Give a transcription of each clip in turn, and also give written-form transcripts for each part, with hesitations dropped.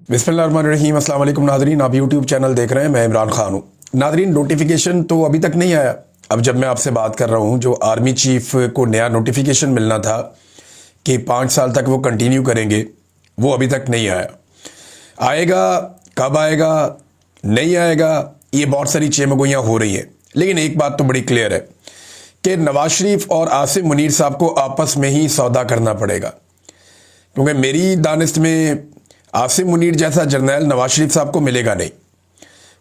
बिस्मिल्लाहिर्रहमानिर्रहीम। अस्सलाम वालेकुम नाज़रीन, आप यूट्यूब चैनल देख रहे हैं, मैं इमरान खान हूँ। नाज़रीन, नोटिफिकेशन तो अभी तक नहीं आया। अब जब मैं आपसे बात कर रहा हूँ, जो आर्मी चीफ को नया नोटिफिकेशन मिलना था कि 5 साल तक वो कंटिन्यू करेंगे, वो अभी तक नहीं आया। आएगा, कब आएगा, नहीं आएगा, ये बहुत सारी चेमगोइयाँ हो रही हैं। लेकिन एक बात तो बड़ी क्लियर है कि नवाज शरीफ और आसिम मुनीर साहब को आपस में ही सौदा करना पड़ेगा, क्योंकि मेरी दानिश में आसिम मुनीर जैसा जर्नैल नवाज शरीफ साहब को मिलेगा नहीं,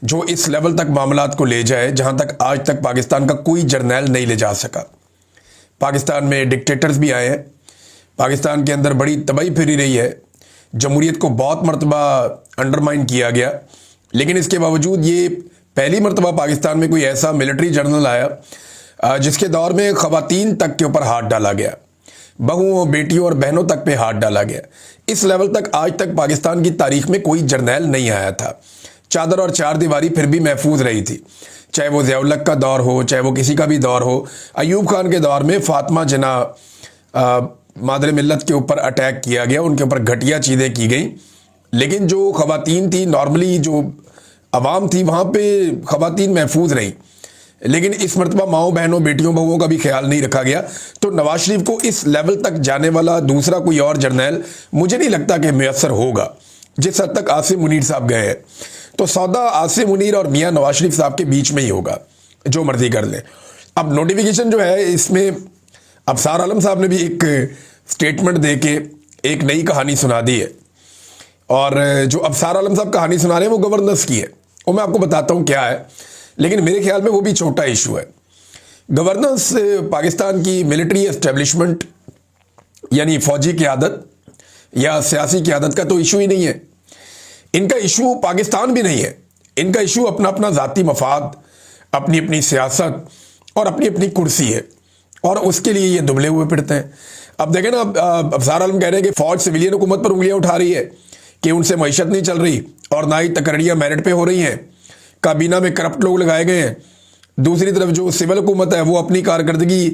जो इस लेवल तक मामलात को ले जाए जहां तक आज तक पाकिस्तान का कोई जर्नैल नहीं ले जा सका। पाकिस्तान में डिक्टेटर्स भी आए हैं, पाकिस्तान के अंदर बड़ी तबाही फिरी रही है, जमहूरियत को बहुत मरतबा अंडरमाइन किया गया, लेकिन इसके बावजूद ये पहली मरतबा पाकिस्तान में कोई ऐसा मिलिट्री जर्नल आया जिसके दौर में ख़वातीन तक के ऊपर हाथ डाला गया, बहुओं, बेटियों और बहनों तक पे हाथ डाला गया। इस लेवल तक आज तक पाकिस्तान की तारीख में कोई जर्नैल नहीं आया था। चादर और चार दीवारी फिर भी महफूज रही थी, चाहे वो ज़ियाउल हक का दौर हो, चाहे वो किसी का भी दौर हो। अयूब खान के दौर में फातिमा जना मादर मिल्लत के ऊपर अटैक किया गया, उनके ऊपर घटिया चीज़ें की गई, लेकिन जो ख़वातीन थी, नॉर्मली जो अवाम थी, वहाँ पे ख़वातीन महफूज रहीं। लेकिन इस मरतबा माओ, बहनों, बेटियों, बहुओं का भी ख्याल नहीं रखा गया। तो नवाज शरीफ को इस लेवल तक जाने वाला दूसरा कोई और जर्नैल मुझे नहीं लगता कि मैसर होगा जिस हद तक आसिम मुनीर साहब गए हैं। तो सौदा आसिम मुनीर और मियाँ नवाज शरीफ साहब के बीच में ही होगा, जो मर्जी कर लें। अब नोटिफिकेशन जो है, इसमें अफसार आलम साहब ने भी एक स्टेटमेंट दे के एक नई कहानी सुना दी है, और जो अफसार आलम साहब कहानी सुना रहे हैं वो गवर्नेंस की है, वो मैं आपको बताता हूँ क्या है। लेकिन मेरे ख्याल में वो भी छोटा इशू है। गवर्नेंस पाकिस्तान की मिलिट्री एस्टेब्लिशमेंट यानी फौजी क़यादत या सियासी क़यादत का तो इशू ही नहीं है। इनका इशू पाकिस्तान भी नहीं है, इनका इशू अपना अपना ज़ाती मफाद, अपनी अपनी सियासत और अपनी अपनी कुर्सी है, और उसके लिए ये दुबले हुए फिरते हैं। अब देखें ना, अफसार आलम कह रहे हैं कि फ़ौज सिविलियन हुकूमत पर उंगलियां उठा रही है कि उनसे मईशत नहीं चल रही, और ना ही तकरीरियाँ मेरिट पे हो रही हैं, काबीना में करप्ट लोग लगाए गए हैं। दूसरी तरफ जो सिविल हुकूमत है वो अपनी कारकर्दगी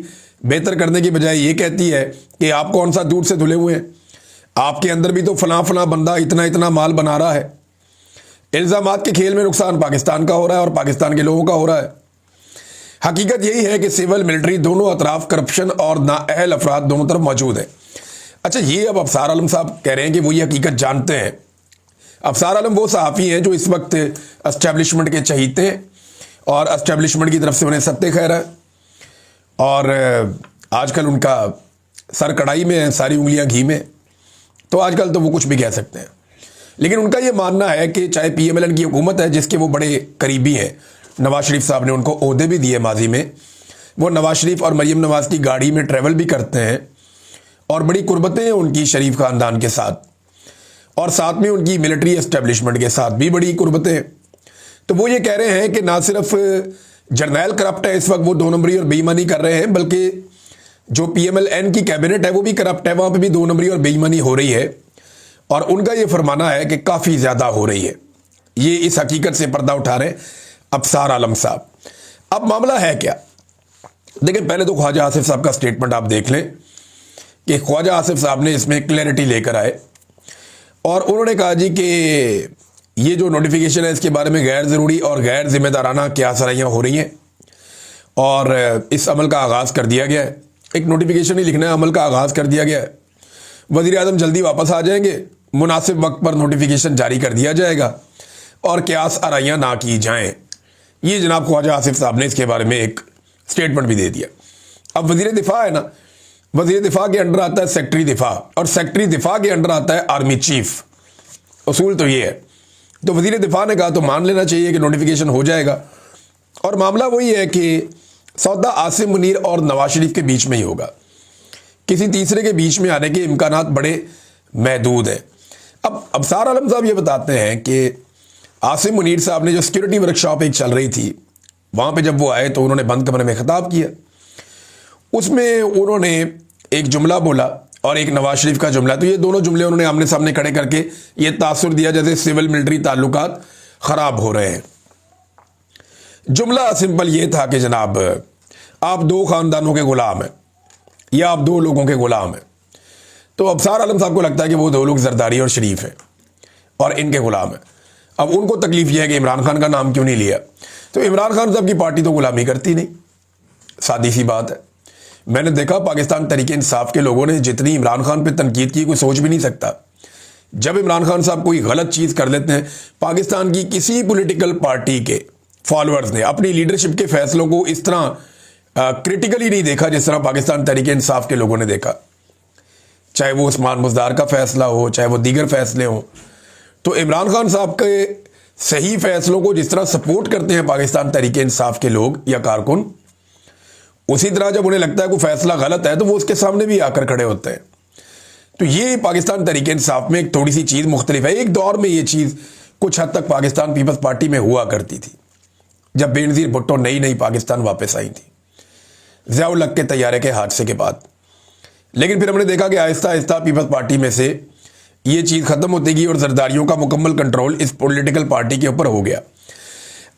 बेहतर करने की बजाय ये कहती है कि आप कौन सा दूध से धुले हुए हैं, आपके अंदर भी तो फलां फलां बंदा इतना इतना माल बना रहा है। इल्ज़ामात के खेल में नुकसान पाकिस्तान का हो रहा है और पाकिस्तान के लोगों का हो रहा है। हकीकत यही है कि सिविल मिलिट्री दोनों अतराफ करप्शन और नाअहल अफराद दोनों तरफ मौजूद है। अच्छा, ये अब अफसार आलम साहब कह रहे हैं कि वो ये हकीकत जानते हैं। अफसार आलम वो सहाफ़ी हैं जो इस वक्त एस्टेब्लिशमेंट के चहीते हैं, और एस्टेब्लिशमेंट की तरफ से उन्हें सत्ते खैर है, और आजकल उनका सर कढ़ाई में है, सारी उंगलियां घी में, तो आजकल तो वो कुछ भी कह सकते हैं। लेकिन उनका ये मानना है कि चाहे PMLN की हुकूमत है, जिसके वो बड़े करीबी हैं, नवाज शरीफ साहब ने उनको ओहदे भी दिए माजी में, वो नवाज शरीफ और मरीम नवाज की गाड़ी में ट्रैवल भी करते हैं, और बड़ी कुर्बतें हैं उनकी शरीफ ख़ानदान के साथ, और साथ में उनकी मिलिट्री एस्टेब्लिशमेंट के साथ भी बड़ी कुर्बतें। तो वो ये कह रहे हैं कि ना सिर्फ जर्नैल करप्ट है इस वक्त, वो 2 नंबरी और बेईमानी कर रहे हैं, बल्कि जो PMLN की कैबिनेट है वो भी करप्ट है, वहाँ पे भी 2 नंबरी और बेईमानी हो रही है, और उनका ये फरमाना है कि काफ़ी ज़्यादा हो रही है। ये इस हकीकत से पर्दा उठा रहे हैं अफसार आलम साहब। अब मामला है क्या? देखिए, पहले तो ख्वाजा आसिफ साहब का स्टेटमेंट आप देख लें कि ख्वाजा आसिफ साहब ने इसमें क्लैरिटी लेकर आए, और उन्होंने कहा जी कि ये जो नोटिफिकेशन है इसके बारे में गैर ज़रूरी और गैर जिम्मेदाराना क्या सराहियाँ हो रही हैं, और इस अमल का आगाज़ कर दिया गया है। एक नोटिफिकेशन ही लिखना है, अमल का आगाज़ कर दिया गया है। वज़ीर आज़म जल्दी वापस आ जाएंगे, मुनासिब वक्त पर नोटिफिकेशन जारी कर दिया जाएगा, और क्यास आराइयाँ ना की जाएँ। ये जनाब ख्वाजा आसिफ साहब ने इसके बारे में एक स्टेटमेंट भी दे दिया। अब वज़ीर दिफा है ना, वज़ीर दिफा के अंडर आता है सेक्रेटरी दिफा, और सेक्रेटरी दिफा के अंडर आता है आर्मी चीफ। उसूल तो ये है। तो वज़ीर दिफा ने कहा तो मान लेना चाहिए कि नोटिफिकेशन हो जाएगा, और मामला वही है कि सौदा आसिम मुनीर और नवाज शरीफ के बीच में ही होगा, किसी तीसरे के बीच में आने के इम्कानात बड़े महदूद हैं। अब अफसार आलम साहब ये बताते हैं कि आसिम मुनीर साहब ने जो सिक्योरिटी वर्कशॉप एक चल रही थी, वहाँ पे जब वो आए तो उन्होंने बंद कमरे में खिताब किया। उसमें उन्होंने एक जुमला बोला और एक नवाज शरीफ का जुमला, तो ये दोनों जुमले उन्होंने आमने सामने खड़े करके ये तासुर दिया जैसे सिविल मिलिट्री ताल्लुकात ख़राब हो रहे हैं। जुमला सिंपल ये था कि जनाब, आप 2 ख़ानदानों के ग़ुलाम हैं, या आप 2 लोगों के ग़ुलाम हैं। तो अफसार आलम साहब को लगता है कि वो 2 लोग जरदारी और शरीफ हैं, और इनके गुलाम हैं। अब उनको तकलीफ यह है कि इमरान खान का नाम क्यों नहीं लिया। तो इमरान खान साहब की पार्टी तो गुलामी करती नहीं, सादी सी बात है। मैंने देखा पाकिस्तान तरीके इंसाफ के लोगों ने जितनी इमरान खान पे तनकीद की, कोई सोच भी नहीं सकता। जब इमरान खान साहब कोई गलत चीज़ कर लेते हैं, पाकिस्तान की किसी पॉलिटिकल पार्टी के फॉलोअर्स ने अपनी लीडरशिप के फैसलों को इस तरह क्रिटिकली नहीं देखा जिस तरह पाकिस्तान तरीके इंसाफ के लोगों ने देखा। चाहे वो उस्मान बुज़दार का फैसला हो, चाहे वो दीगर फैसले हों, तो इमरान खान साहब के सही फैसलों को जिस तरह सपोर्ट करते हैं पाकिस्तान तरीके इंसाफ के लोग या कारकुन, उसी तरह जब उन्हें लगता है कोई फैसला गलत है तो वो उसके सामने भी आकर खड़े होते हैं। तो ये पाकिस्तान तरीके इंसाफ में एक थोड़ी सी चीज़ मुख्तलिफ है। एक दौर में ये चीज़ कुछ हद तक पाकिस्तान पीपल्स पार्टी में हुआ करती थी, जब बेनज़ीर भुट्टो नई नई पाकिस्तान वापस आई थी ज़ियाउल हक के तैयारे के हादसे के बाद। लेकिन फिर हमने देखा कि आहिस्ता आहिस्ता पीपल्स पार्टी में से ये चीज़ ख़त्म होती गई और जरदारियों का मुकम्मल कंट्रोल इस पॉलिटिकल पार्टी के ऊपर हो गया।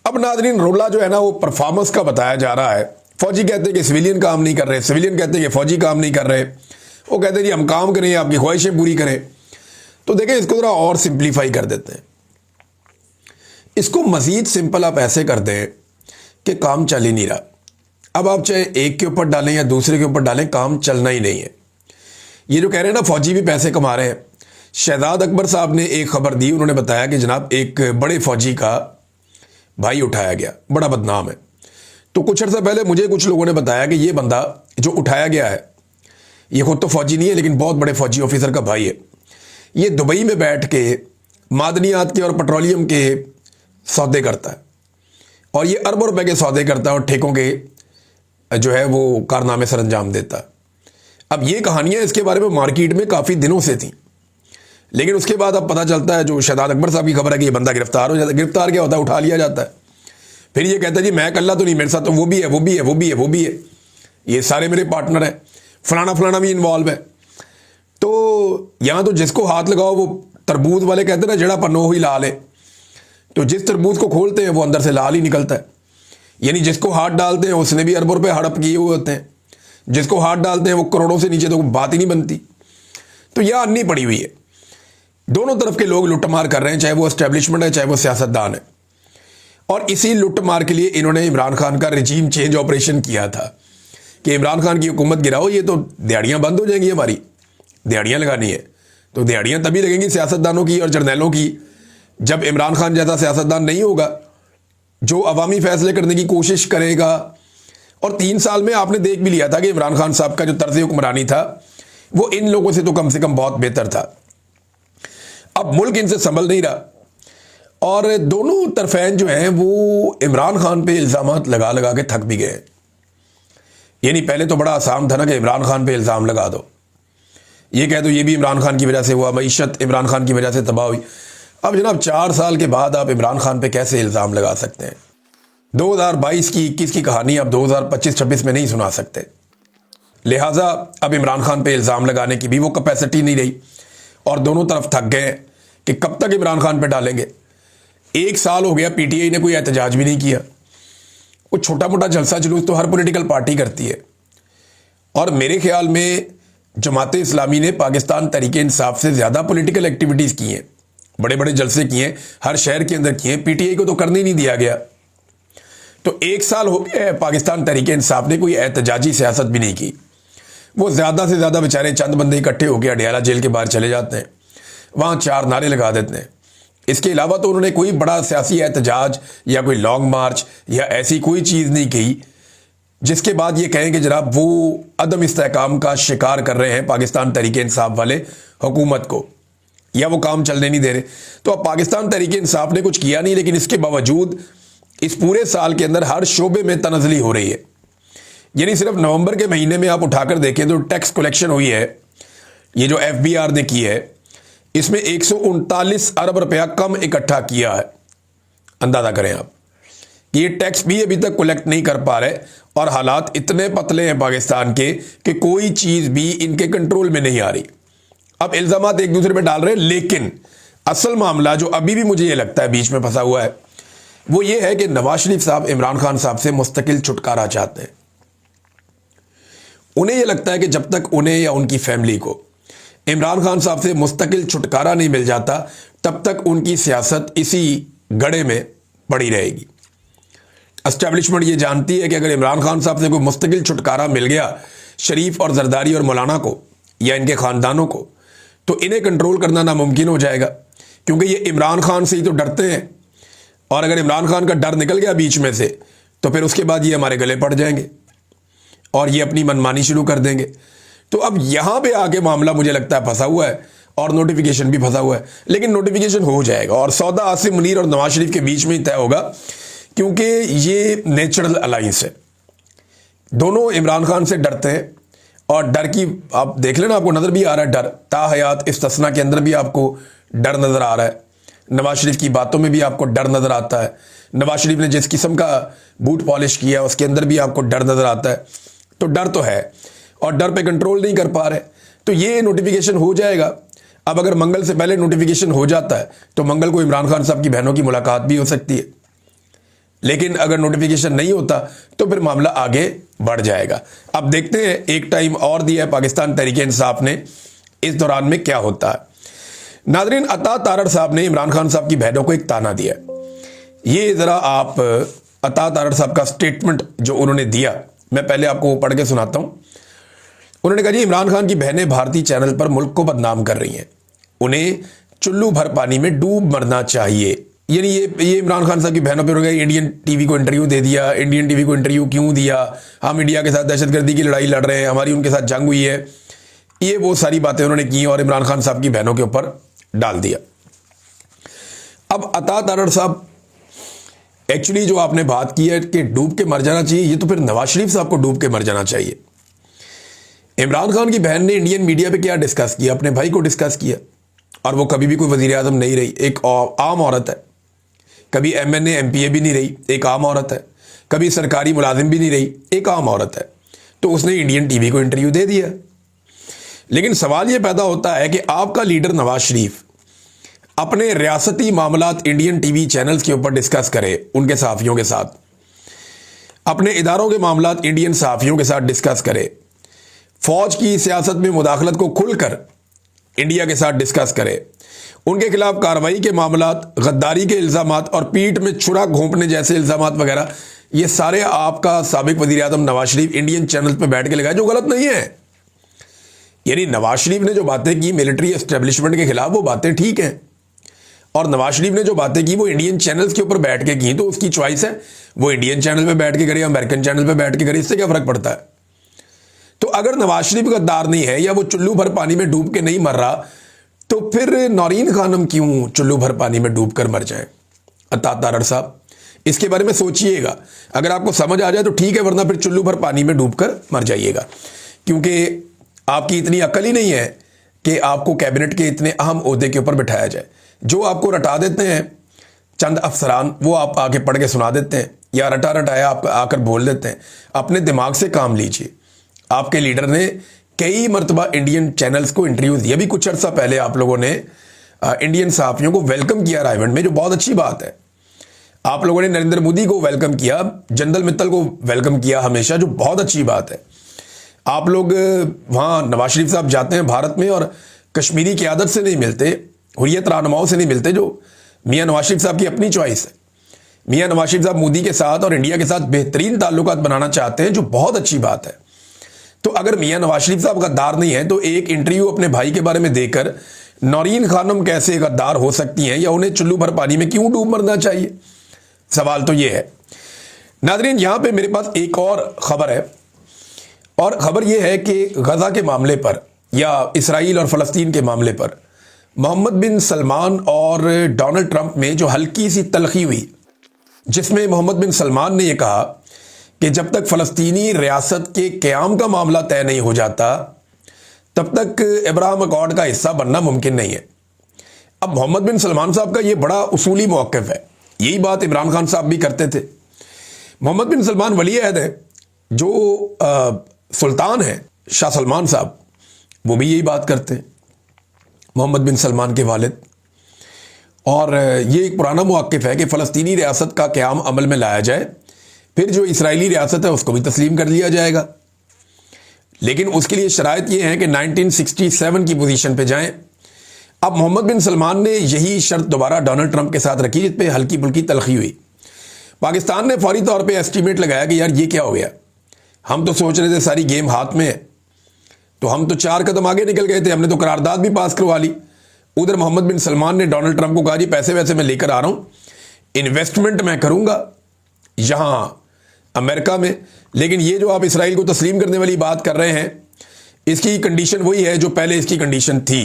अब नाज़रीन, रोला जो है ना वो परफॉर्मेंस का बताया जा रहा है। फौजी कहते हैं कि सिविलियन काम नहीं कर रहे, सिविलियन कहते हैं कि फौजी काम नहीं कर रहे। वो कहते हैं जी हम काम करें, आपकी ख्वाहिशें पूरी करें। तो देखें, इसको थोड़ा और सिंप्लीफाई कर देते हैं। इसको मज़ीद सिंपल आप ऐसे कर दें कि काम चल ही नहीं रहा। अब आप चाहे एक के ऊपर डालें या दूसरे के ऊपर डालें, काम चलना ही नहीं है। ये जो कह रहे हैं ना फौजी भी पैसे कमा रहे हैं, शहजाद अकबर साहब ने एक खबर दी। उन्होंने बताया कि जनाब एक बड़े फौजी का भाई उठाया गया, बड़ा बदनाम है। तो कुछ अर्सा पहले मुझे कुछ लोगों ने बताया कि ये बंदा जो उठाया गया है, ये खुद तो फौजी नहीं है लेकिन बहुत बड़े फौजी ऑफिसर का भाई है। ये दुबई में बैठ के मादनियात के और पेट्रोलियम के सौदे करता है और ये अरबों रुपए के सौदे करता है और ठेकों के जो है वो कारनामे सर अंजाम देता है। अब ये कहानियां इसके बारे में मार्केट में काफ़ी दिनों से थी, लेकिन उसके बाद अब पता चलता है, जो शहजाद अकबर साहब की खबर है कि ये बंदा गिरफ्तार हो जाता है। गिरफ्तार क्या होता है, उठा लिया जाता है। फिर ये कहता है जी मैं अकेला तो नहीं, मेरे साथ तो वो भी है, वो भी है, वो भी है, वो भी है, ये सारे मेरे पार्टनर हैं, फलाना फलाना भी इन्वॉल्व है। तो यहाँ तो जिसको हाथ लगाओ, वो तरबूज वाले कहते हैं ना, जड़ा पन्नो ही लाल है। तो जिस तरबूज को खोलते हैं वो अंदर से लाल ही निकलता है। यानी जिसको हाथ डालते हैं उसने भी अरबों रुपए हड़प किए हुए होते हैं, जिसको हाथ डालते हैं वो करोड़ों से नीचे तो बात ही नहीं बनती। तो यह अन्नी पड़ी हुई है। दोनों तरफ के लोग लुटमार कर रहे हैं, चाहे वो एस्टेब्लिशमेंट है चाहे वो सियासतदान है। और इसी लुटमार के लिए इन्होंने इमरान खान का रिजीम चेंज ऑपरेशन किया था कि इमरान खान की हुकूमत गिराओ, ये तो दिहाड़ियाँ बंद हो जाएंगी, हमारी दिहाड़ियाँ लगानी है। तो दिहाड़ियाँ तभी लगेंगी सियासतदानों की और जर्नैलों की जब इमरान खान जैसा सियासतदान नहीं होगा जो अवामी फैसले करने की कोशिश करेगा। और 3 साल में आपने देख भी लिया था कि इमरान खान साहब का जो तर्ज हुक्मरानी था वो इन लोगों से कम बहुत बेहतर था। अब मुल्क इनसे संभल नहीं रहा और दोनों तरफैन जो हैं वो इमरान खान पे इल्ज़ामात लगा लगा के थक भी गए। यानी पहले तो बड़ा आसान था ना कि इमरान खान पे इल्ज़ाम लगा दो, ये कह दो ये भी इमरान खान की वजह से हुआ, मईशत इमरान खान की वजह से तबाह हुई। अब जनाब 4 साल के बाद आप इमरान खान पे कैसे इल्ज़ाम लगा सकते हैं? 2022 की 21 की कहानी आप 2025-26 में नहीं सुना सकते। लिहाजा अब इमरान खान पे इल्ज़ाम लगाने की भी वो कैपेसिटी नहीं रही और दोनों तरफ थक गए कि कब तक इमरान खान पे डालेंगे। 1 साल हो गया, पीटीआई ने कोई एहतजाज भी नहीं किया। वो छोटा मोटा जलसा जुलूस तो हर पॉलिटिकल पार्टी करती है। और मेरे ख्याल में जमात इस्लामी ने पाकिस्तान तरीके इंसाफ से ज़्यादा पॉलिटिकल एक्टिविटीज़ की हैं, बड़े बड़े जलसे किए, हर शहर के अंदर किए। पीटीआई को तो करने नहीं दिया गया। तो 1 साल हो गया पाकिस्तान तरीके इंसाफ ने कोई एहतजाजी सियासत भी नहीं की। वो ज़्यादा से ज़्यादा बेचारे चंद बंदे इकट्ठे होकर अडियाला जेल के बाहर चले जाते हैं, वहाँ 4 नारे लगा देते हैं। इसके अलावा तो उन्होंने कोई बड़ा सियासी एहतजाज या कोई लॉन्ग मार्च या ऐसी कोई चीज़ नहीं की जिसके बाद ये कहें कि जनाब वो अदम इस्तेहकाम का शिकार कर रहे हैं पाकिस्तान तरीके इंसाफ वाले हुकूमत को, या वो काम चलने नहीं दे रहे। तो अब पाकिस्तान तरीके इंसाफ ने कुछ किया नहीं, लेकिन इसके बावजूद इस पूरे साल के अंदर हर शोबे में तनज़ली हो रही है। यानी सिर्फ नवंबर के महीने में आप उठाकर देखें तो टैक्स कलेक्शन हुई है, ये जो एफबीआर ने की है, इसमें 139 अरब रुपया कम इकट्ठा किया है। अंदाजा करें आप कि ये टैक्स भी अभी तक कलेक्ट नहीं कर पा रहे और हालात इतने पतले हैं पाकिस्तान के कि कोई चीज़ भी इनके कंट्रोल में नहीं आ रही। अब इल्ज़ामात एक दूसरे पे डाल रहे हैं, लेकिन असल मामला जो अभी भी मुझे ये लगता है बीच में फंसा हुआ है वो ये है कि नवाज शरीफ साहब इमरान खान साहब से मुस्तकिल छुटकारा चाहते हैं। उन्हें यह लगता है कि जब तक उन्हें या उनकी फैमिली को इमरान खान साहब से मुस्तकिल छुटकारा नहीं मिल जाता तब तक उनकी सियासत इसी गड़े में पड़ी रहेगी। एस्टेब्लिशमेंट ये जानती है कि अगर इमरान खान साहब से कोई मुस्तकिल छुटकारा मिल गया शरीफ और जरदारी और मौलाना को या इनके खानदानों को, तो इन्हें कंट्रोल करना नामुमकिन हो जाएगा, क्योंकि ये इमरान खान से ही तो डरते हैं। और अगर इमरान खान का डर निकल गया बीच में से, तो फिर उसके बाद ये हमारे गले पड़ जाएंगे और ये अपनी मनमानी शुरू कर देंगे। तो अब यहां पे आके मामला मुझे लगता है फंसा हुआ है और नोटिफिकेशन भी फंसा हुआ है। लेकिन नोटिफिकेशन हो जाएगा और सौदा आसिम मुनीर और नवाज शरीफ के बीच में ही तय होगा, क्योंकि ये नेचुरल अलायंस है। दोनों इमरान खान से डरते हैं और डर की आप देख लेना, आपको नजर भी आ रहा है डर। ताहयात इस्तिस्ना के अंदर भी आपको डर नजर आ रहा है, नवाज शरीफ की बातों में भी आपको डर नजर आता है, नवाज शरीफ ने जिस किस्म का बूट पॉलिश किया उसके अंदर भी आपको डर नजर आता है। तो डर तो है और डर पे कंट्रोल नहीं कर पा रहे, तो ये नोटिफिकेशन हो जाएगा। अब अगर मंगल से पहले नोटिफिकेशन हो जाता है तो मंगल को इमरान खान साहब की बहनों की मुलाकात भी हो सकती है। लेकिन अगर नोटिफिकेशन नहीं होता तो फिर मामला आगे बढ़ जाएगा। अब देखते हैं, एक टाइम और दिया है पाकिस्तान तहरीक इंसाफ ने, इस दौरान में क्या होता है। नाजरीन, अता तारड़ साहब ने इमरान खान साहब की बहनों को एक ताना दिया। ये जरा आप अता तारड़ साहब का स्टेटमेंट जो उन्होंने दिया, मैं पहले आपको पढ़ के सुनाता हूं। उन्होंने कहा जी, इमरान खान की बहनें भारतीय चैनल पर मुल्क को बदनाम कर रही हैं, उन्हें चुल्लू भर पानी में डूब मरना चाहिए। यानी ये इमरान खान साहब की बहनों पर इंडियन टीवी को इंटरव्यू दे दिया। इंडियन टीवी को इंटरव्यू क्यों दिया? हम इंडिया के साथ दहशतगर्दी की लड़ाई लड़ रहे हैं, हमारी उनके साथ जंग हुई है। ये वो सारी बातें उन्होंने की और इमरान खान साहब की बहनों के ऊपर डाल दिया। अब अता तारड़ साहब, एक्चुअली जो आपने बात की है कि डूब के मर जाना चाहिए, ये तो फिर नवाज शरीफ साहब को डूब के मर जाना चाहिए। इमरान खान की बहन ने इंडियन मीडिया पे क्या डिस्कस किया? अपने भाई को डिस्कस किया, और वो कभी भी कोई वजीर आजम नहीं रही, एक आम औरत है। कभी MNA MPA भी नहीं रही, एक आम औरत है। कभी सरकारी मुलाजिम भी नहीं रही, एक आम औरत है। तो उसने इंडियन टीवी को इंटरव्यू दे दिया। लेकिन सवाल यह पैदा होता है कि आपका लीडर नवाज शरीफ अपने रियासती मामलात इंडियन टीवी चैनल्स के ऊपर डिस्कस करे उनके सहाफियों के साथ, अपने इदारों के मामलात इंडियन सहाफियों के साथ डिस्कस करे, फौज की सियासत में मुदाखलत को खुलकर इंडिया के साथ डिस्कस करे, उनके खिलाफ कार्रवाई के मामलात, गद्दारी के इल्जामात और पीठ में छुरा घोंपने जैसे इल्जामात वगैरह, ये सारे आपका साबिक वजीर आजम नवाज शरीफ इंडियन चैनल पर बैठ के लगाए, जो गलत नहीं है। यानी नवाज शरीफ ने जो बातें की मिलिट्री एस्टेब्लिशमेंट के खिलाफ, वो बातें ठीक हैं, और नवाज शरीफ ने जो बातें की वो इंडियन चैनल्स के ऊपर बैठ के की, तो उसकी चॉइस है, वो इंडियन चैनल पे बैठ के करे या अमेरिकन चैनल पे बैठ के करे, इससे क्या फर्क पड़ता है? तो अगर नवाज शरीफ गद्दार नहीं है या वो चुल्लू भर पानी में डूब के नहीं मर रहा, तो फिर नौरीन खानम क्यों चुल्लू भर पानी में डूब कर मर जाए? अता तारड़ साहब, इसके बारे में सोचिएगा। अगर आपको समझ आ जाए तो ठीक है, वरना फिर चुल्लू भर पानी में डूब कर मर जाइएगा, क्योंकि आपकी इतनी अकल ही नहीं है कि आपको कैबिनेट के इतने अहम ओहदे के ऊपर बिठाया जाए। जो आपको रटा देते हैं चंद अफसरान, वो आप आके पढ़ के सुना देते हैं या रटा रटाया आप आकर बोल देते हैं। अपने दिमाग से काम लीजिए। आपके लीडर ने कई मरतबा इंडियन चैनल्स को इंटरव्यू दिया। अभी कुछ अर्सा पहले आप लोगों ने इंडियन सहाफियों को वेलकम किया रायवंड में, जो बहुत अच्छी बात है। आप लोगों ने नरेंद्र मोदी को वेलकम किया, जनरल मित्तल को वेलकम किया हमेशा, जो बहुत अच्छी बात है। आप लोग वहाँ नवाज शरीफ साहब जाते हैं भारत में और कश्मीरी क़यादत से नहीं मिलते, हुर्रियत रहनुमाओं से नहीं मिलते, जो मियाँ नवाज शरीफ साहब की अपनी चॉइस है। मियाँ नवाज शरीफ साहब मोदी के साथ और इंडिया के साथ बेहतरीन ताल्लुकात बनाना चाहते हैं, जो बहुत अच्छी बात है। तो अगर मियाँ नवाज शरीफ साहब गद्दार नहीं है, तो एक इंटरव्यू अपने भाई के बारे में देकर नौरीन खानम कैसे गद्दार हो सकती हैं, या उन्हें चुल्लू भर पानी में क्यों डूब मरना चाहिए? सवाल तो ये है। नाज़रीन, यहाँ पे मेरे पास एक और खबर है, और खबर यह है कि गजा के मामले पर या इसराइल और फ़लस्तीन के मामले पर मोहम्मद बिन सलमान और डोनाल्ड ट्रंप में जो हल्की सी तलखी हुई, जिसमें मोहम्मद बिन सलमान ने यह कहा कि जब तक फ़लस्तीनी रियासत के क़याम का मामला तय नहीं हो जाता, तब तक अब्राहम अकॉर्ड का हिस्सा बनना मुमकिन नहीं है। अब मोहम्मद बिन सलमान साहब का यह बड़ा उसूली मौक़िफ़ है। यही बात इमरान खान साहब भी करते थे। मोहम्मद बिन सलमान वली अहद है, जो सुल्तान है शाह सलमान साहब, वो भी यही बात करते हैं, मोहम्मद बिन सलमान के वालिद। और ये एक पुराना मौक़िफ़ है कि फ़लस्तीनी रियासत का क़याम अमल में लाया जाए, फिर जो इसराइली रियासत है उसको भी तस्लीम कर लिया जाएगा। लेकिन उसके लिए शराइत ये है कि 1967 की पोजीशन पे जाएं। अब मोहम्मद बिन सलमान ने यही शर्त दोबारा डोनाल्ड ट्रंप के साथ रखी, जिस पे हल्की फुल्की तलखी हुई। पाकिस्तान ने फौरी तौर पे एस्टीमेट लगाया कि यार ये क्या हो गया, हम तो सोच रहे थे सारी गेम हाथ में है, तो हम तो 4 कदम आगे निकल गए थे, हमने तो करारदाद भी पास करवा ली। उधर मोहम्मद बिन सलमान ने डोनाल्ड ट्रंप को कहा जी पैसे वैसे मैं लेकर आ रहा हूं, इन्वेस्टमेंट मैं करूंगा यहां अमेरिका में, लेकिन ये जो आप इसराइल को तस्लीम करने वाली बात कर रहे हैं, इसकी कंडीशन वही है जो पहले इसकी कंडीशन थी।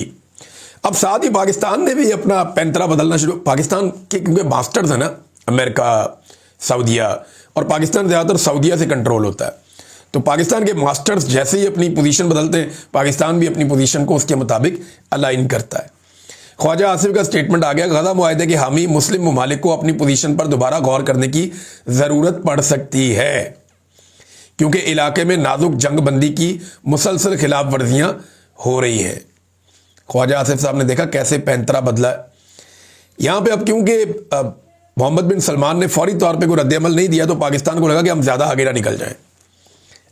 अब साथ ही पाकिस्तान ने भी अपना पैंतरा बदलना शुरू, पाकिस्तान के क्योंकि मास्टर्स है ना अमेरिका, सऊदीया, और पाकिस्तान ज़्यादातर सऊदीया से कंट्रोल होता है, तो पाकिस्तान के मास्टर्स जैसे ही अपनी पोजीशन बदलते हैं, पाकिस्तान भी अपनी पोजीशन को उसके मुताबिक अलाइन करता है। ख्वाजा आसिफ का स्टेटमेंट आ गया, गजा मुआहदे के हामी मुस्लिम ममालिक को अपनी पोजीशन पर दोबारा गौर करने की ज़रूरत पड़ सकती है, क्योंकि इलाके में नाजुक जंगबंदी की मुसलसल खिलाफ वर्जियां हो रही हैं। ख्वाजा आसिफ साहब ने देखा कैसे पैंतरा बदला है यहां पे। अब क्योंकि मोहम्मद बिन सलमान ने फौरी तौर पे कोई रद्द-ए-अमल नहीं दिया, तो पाकिस्तान को लगा कि हम ज़्यादा आगे ना निकल जाएं,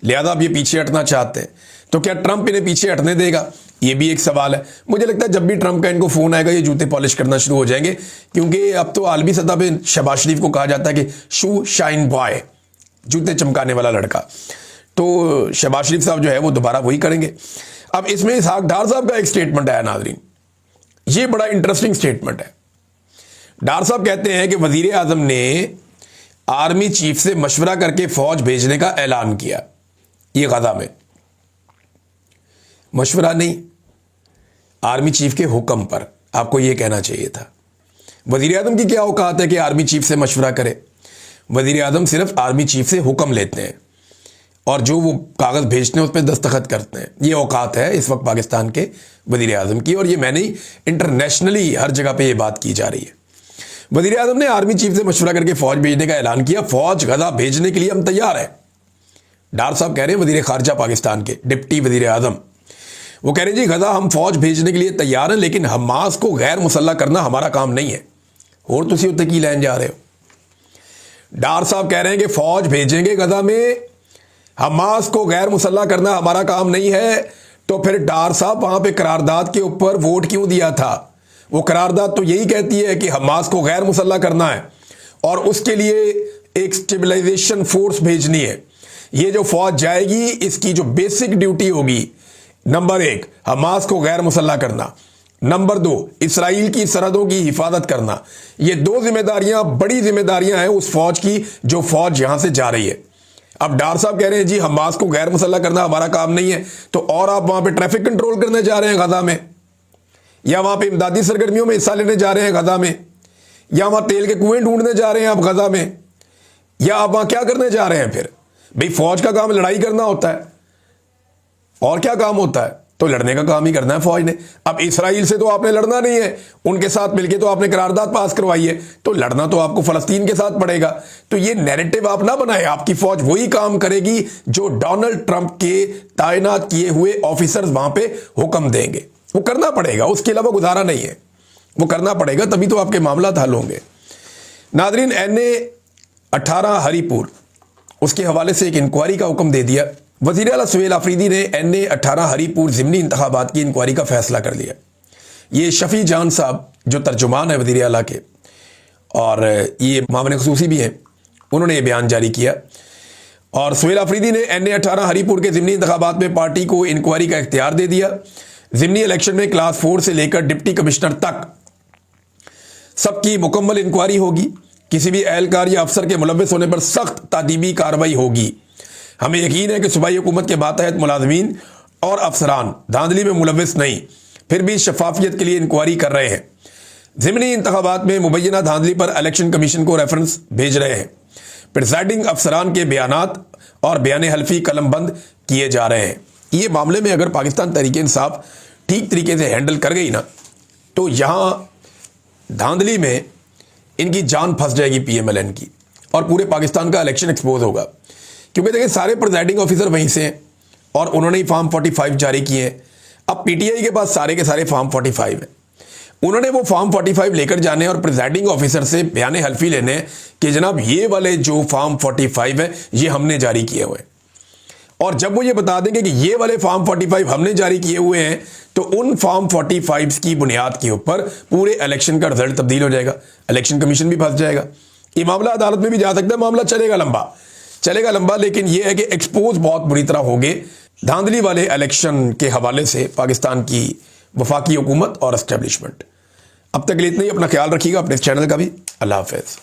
लिहाजा अब ये पीछे हटना चाहते हैं। तो क्या ट्रंप इन्हें पीछे हटने देगा, ये भी एक सवाल है। मुझे लगता है जब भी ट्रंप का इनको फ़ोन आएगा ये जूते पॉलिश करना शुरू हो जाएंगे, क्योंकि अब तो आलमी सतह पे शहबाज शरीफ को कहा जाता है कि शू शाइन बॉय, जूते चमकाने वाला लड़का। तो शहबाज शरीफ साहब जो है वो दोबारा वही करेंगे। अब इसमें इसहाक डार साहब का एक स्टेटमेंट आया नाज़रीन, ये बड़ा इंटरेस्टिंग स्टेटमेंट है। डार साहब कहते हैं कि वजीर आजम ने आर्मी चीफ से मशवरा करके फौज भेजने का ऐलान किया। ये गजा में मशवरा नहीं, आर्मी चीफ के हुक्म पर, आपको यह कहना चाहिए था। वजीर आजम की क्या औकात है कि आर्मी चीफ से मशवरा करे, वजीर आजम सिर्फ आर्मी चीफ से हुक्म लेते हैं और जो वो कागज़ भेजते हैं उस पर दस्तखत करते हैं। ये औकात है इस वक्त पाकिस्तान के वजीर आजम की, और ये मैंने इंटरनेशनली हर जगह पे ये बात की जा रही है। वजीर आजम ने आर्मी चीफ से मशवरा करके फौज भेजने का ऐलान किया, फौज गजा भेजने के लिए हम तैयार हैं। डार साहब कह रहे हैं, वजीर खारजा पाकिस्तान के डिप्टी वजीर आजम, वो कह रहे हैं जी गजा हम फौज भेजने के लिए तैयार हैं, लेकिन हमास को गैर मुसल्ला करना हमारा काम नहीं है। और तुसी उत्ते की लैन जा रहे हो। डार साहब कह रहे हैं कि फौज भेजेंगे गजा में, हमास को गैर मुसल्ला करना हमारा काम नहीं है। तो फिर डार साहब वहां पे करारदाद के ऊपर वोट क्यों दिया था? वो करारदाद तो यही कहती है कि हमास को गैर मुसल्ला करना है और उसके लिए एक स्टेबलाइजेशन फोर्स भेजनी है। ये जो फौज जाएगी इसकी जो बेसिक ड्यूटी होगी, नंबर 1 हमास को गैर मुसल्ला करना, नंबर 2 इसराइल की सरहदों की हिफाजत करना। ये 2 जिम्मेदारियां, बड़ी जिम्मेदारियां हैं उस फौज की जो फौज यहां से जा रही है। अब डार साहब कह रहे हैं जी हमास को गैर मुसल्ला करना हमारा काम नहीं है, तो और आप वहां पे ट्रैफिक कंट्रोल करने जा रहे हैं गजा में, या वहां पे इमदादी सरगर्मियों में हिस्सा लेने जा रहे हैं गजा में, या वहां तेल के कुएं ढूंढने जा रहे हैं आप गजा में, या आप वहां क्या करने जा रहे हैं? फिर भाई फौज का काम लड़ाई करना होता है, और क्या काम होता है? तो लड़ने का काम ही करना है फौज ने। अब इसराइल से तो आपने लड़ना नहीं है, उनके साथ मिलकर तो आपने करारदाद पास करवाई है, तो लड़ना तो आपको फलस्तीन के साथ पड़ेगा। तो ये नैरेटिव आप ना बनाए, आपकी फौज वही काम करेगी जो डोनाल्ड ट्रंप के तैनात किए हुए ऑफिसर्स वहां पे हुक्म देंगे, वो करना पड़ेगा, उसके अलावा गुजारा नहीं है, वो करना पड़ेगा, तभी तो आपके मामला हल होंगे। नाजरीन, NA-18 हरीपुर, उसके हवाले से एक इंक्वायरी का हुक्म दे दिया। वज़ीर आला सुहेल आफरीदी ने NA-18 हरीपुर ज़िमनी इंतखाबात की इंक्वायरी का फैसला कर लिया। ये शफी जान साहब जो तर्जुमान है वज़ीर आला के और ये मामले खसूसी भी हैं, उन्होंने ये बयान जारी किया। और सुहेल आफरीदी ने NA-18 हरीपुर के ज़िमनी इंतखाबात में पार्टी को इंक्वायरी का इख्तियार दे दिया। ज़िमनी इलेक्शन में क्लास 4 से लेकर डिप्टी कमिश्नर तक सबकी मुकम्मल इंक्वायरी होगी। किसी भी एहलकार या अफसर के मुलव्वस होने पर सख्त तादीबी कार्रवाई होगी। हमें यकीन है कि सूबाई हुकूमत के बातहत मुलाजमीन और अफसरान धांधली में मुलव्वस नहीं, फिर भी शफाफियत के लिए इंक्वायरी कर रहे हैं। ज़िमनी इंतखाबात में मुबैना धांधली पर इलेक्शन कमीशन को रेफरेंस भेज रहे हैं। प्रिजाइडिंग अफसरान के बयानात और बयान हल्फी कलमबंद किए जा रहे हैं। ये मामले में अगर पाकिस्तान तहरीक-ए-इंसाफ ठीक तरीके से हैंडल कर गई ना, तो यहाँ धांधली में इनकी जान फंस जाएगी PMLN की, और पूरे पाकिस्तान का इलेक्शन एक्सपोज होगा। क्योंकि देखिए सारे प्रिजाइडिंग ऑफिसर वहीं से हैं और उन्होंने ही फॉर्म 45 जारी किए हैं। अब PTI के पास सारे के सारे फॉर्म 45 हैं, उन्होंने वो फॉर्म 45 लेकर जाने और प्रिजाइडिंग ऑफिसर से बयान हल्फी लेने कि जनाब ये वाले जो फॉर्म 45 है ये हमने जारी किए हुए हैं। और जब वो ये बता देंगे कि ये वाले फॉर्म 45 हमने जारी किए हुए हैं, तो उन फॉर्म 45 की बुनियाद के ऊपर पूरे इलेक्शन का रिजल्ट तब्दील हो जाएगा, इलेक्शन कमीशन भी फंस जाएगा। ये मामला अदालत में भी जा सकता है, मामला चलेगा लंबा, लेकिन यह है कि एक्सपोज बहुत बुरी तरह हो गए धांधली वाले इलेक्शन के हवाले से पाकिस्तान की वफाकी हुकूमत और एस्टेब्लिशमेंट। अब तक के लिए इतना ही, अपना ख्याल रखिएगा, अपने चैनल का भी। अल्लाह हाफिज।